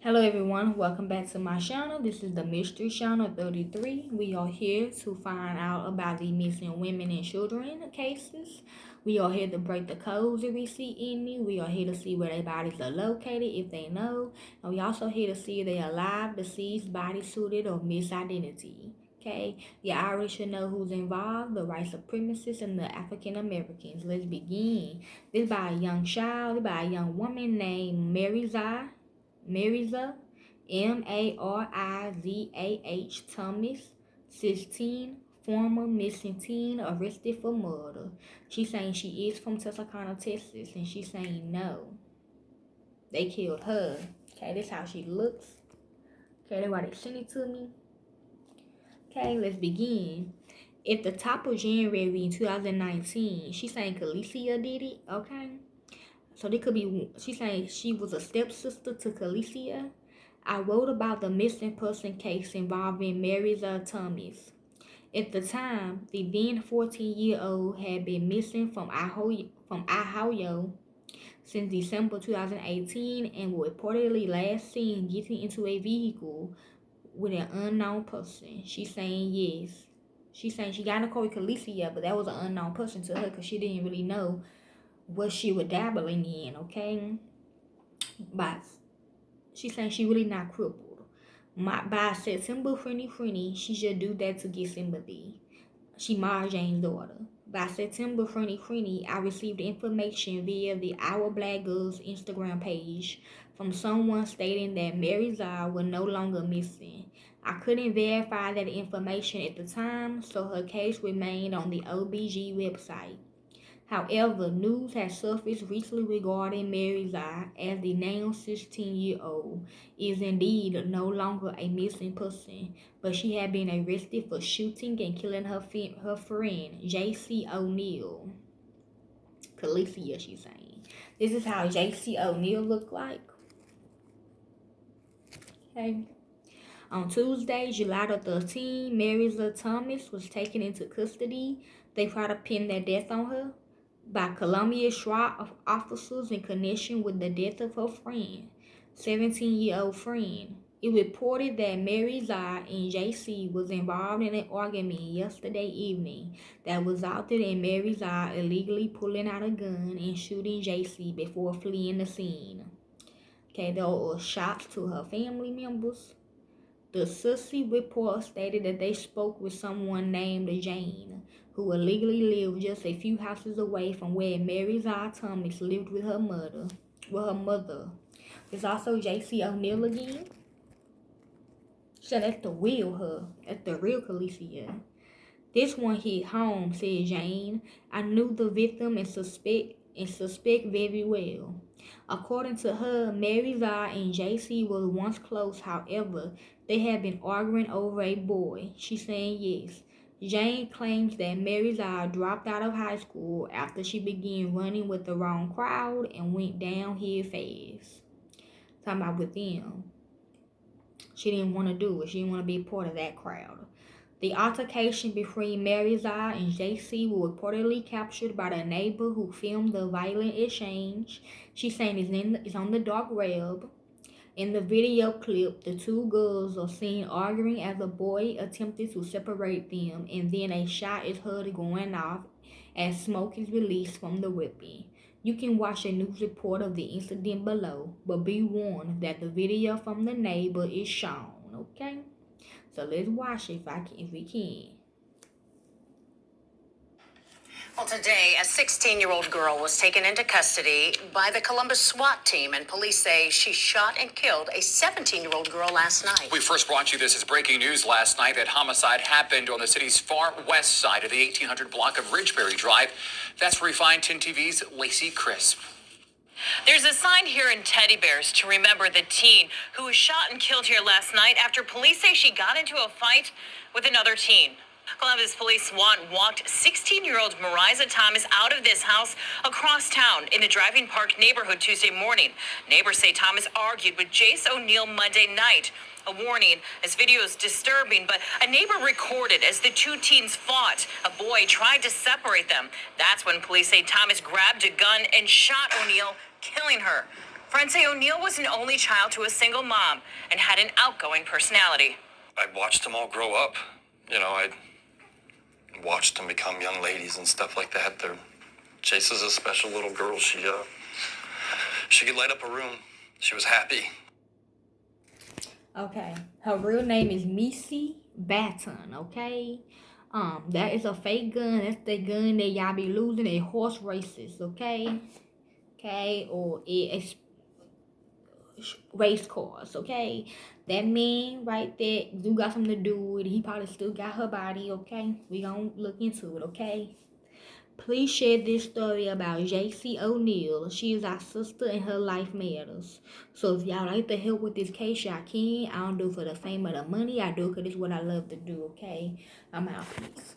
Hello everyone, welcome back to my channel. This is the Mystery Channel 33. We are here to find out about the missing women and children cases. We are here to break the codes if we see any. We are here to see where their bodies are located if they know. And we also here to see if they are alive, deceased, body suited, or misidentity. Okay, the Irish should know who's involved, the white supremacists and the African Americans. Let's begin. This by a young child, by a young woman named Marizah, Marizah Thomas, 16, former missing teen, arrested for murder. She's saying she is from Texarkana, Texas, and she's saying no. They killed her. Okay, this is how she looks. Okay, that's why they sent it to me. Okay, let's begin. At the top of January in 2019, she's saying Khaleesi did it, okay? So they could be, she's saying she was a stepsister to Khaleesi. I wrote about the missing person case involving Marizah Thomas. At the time, the then 14-year-old had been missing from Ohio since December 2018 and was reportedly last seen getting into a vehicle with an unknown person. She's saying yes. She's saying she got in a car with Khaleesi, but that was an unknown person to her because she didn't really know what she was dabbling in, okay? But she's saying she really not crippled. By September 2020, she should do that to get sympathy. She Marjane's daughter. By September 2020, I received information via the Our Black Girls Instagram page from someone stating that Marizah was no longer missing. I couldn't verify that information at the time, so her case remained on the OBG website. However, news has surfaced recently regarding Marizah as the now 16-year-old is indeed no longer a missing person, but she had been arrested for shooting and killing her friend, J.C. O'Neal. Khaleesi, she's saying. This is how J.C. O'Neal looked like. Okay. On Tuesday, July the 13th, Marizah Thomas was taken into custody. They tried to pin their death on her by Columbia SWAT officers in connection with the death of her friend, 17-year-old friend. It reported that Marizah and JC was involved in an argument yesterday evening that resulted in Marizah illegally pulling out a gun and shooting JC before fleeing the scene. Okay, there were shots to her family members. The Sussy report stated that they spoke with someone named Jane, who illegally lived just a few houses away from where Marizah Thomas lived with her mother. There's also J.C. O'Neal again. She said that's the real Khaleesi. This one hit home, said Jane. I knew the victim and suspect very well. According to her, Marizah and JC were once close. However, they had been arguing over a boy. She's saying yes. Jane claims that Marizah dropped out of high school after she began running with the wrong crowd and went downhill fast. Talking about with them. She didn't want to do it. She didn't want to be a part of that crowd. The altercation between Marizah and JC was reportedly captured by the neighbor who filmed the violent exchange. She's saying it's on the dark web. In the video clip, the two girls are seen arguing as the boy attempted to separate them, and then a shot is heard going off as smoke is released from the weapon. You can watch a news report of the incident below, but be warned that the video from the neighbor is shown, okay? So let's watch it if we can. Well, today, a 16-year-old girl was taken into custody by the Columbus SWAT team, and police say she shot and killed a 17-year-old girl last night. We first brought you this as breaking news last night. That homicide happened on the city's far west side of the 1800 block of Ridgeberry Drive. That's where we find 10 TV's Lacey Crisp. There's a sign here in Teddy Bears to remember the teen who was shot and killed here last night after police say she got into a fight with another teen. Columbus Police SWAT walked 16-year-old Marizah Thomas out of this house across town in the Driving Park neighborhood Tuesday morning. Neighbors say Thomas argued with Jace O'Neal Monday night. A warning, this video is disturbing, but a neighbor recorded as the two teens fought. A boy tried to separate them. That's when police say Thomas grabbed a gun and shot O'Neal, killing her. Friends say O'Neill was an only child to a single mom and had an outgoing personality. I watched them all grow up. I watched them become young ladies and stuff like that. Chase is a special little girl. She could light up a room. She was happy. Okay, her real name is Missy Baton, okay? That is a fake gun. That's the gun that y'all be losing at horse races, okay? Okay, or race cars, okay? That man right there do got something to do with it. He probably still got her body, okay? We gonna look into it, okay? Please share this story about JC O'Neill. She is our sister and her life matters. So if y'all like to help with this case, y'all can. I don't do it for the fame or the money. I do it because it's what I love to do, okay? I'm out. Peace.